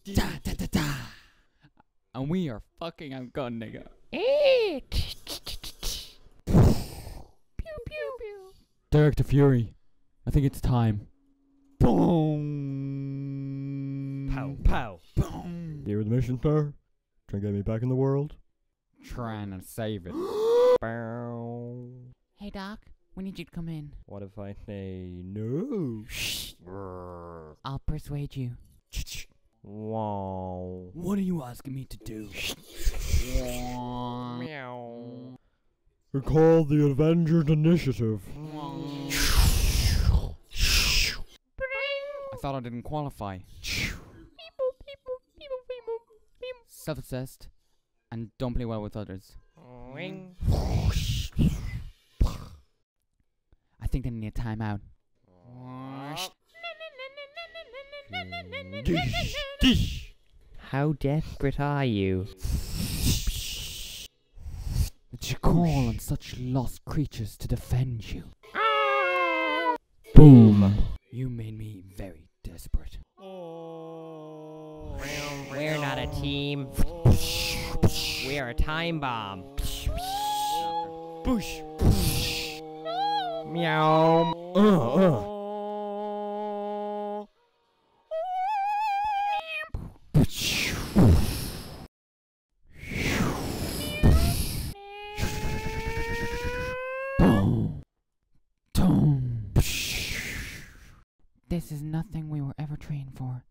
Da, da, da, da. And we are fucking outgunned, nigga. Pew, pew, pew. Derek the Fury. I think it's time. Boom. Pow, pow. Boom. Here with the mission, sir. Try and get me back in the world. Trying to save it. Bow. Hey, Doc. We need you to come in. What if I say no? I'll persuade you. Wow. What are you asking me to do? Meow. We're called the Avengers Initiative. I thought I didn't qualify. Self-obsessed and don't play well with others. I think they need a timeout. How desperate are you? That you call on such lost creatures to defend you. Boom. You made me very desperate. We're not a team. We're a time bomb. Boosh. Meow. This is nothing we were ever trained for.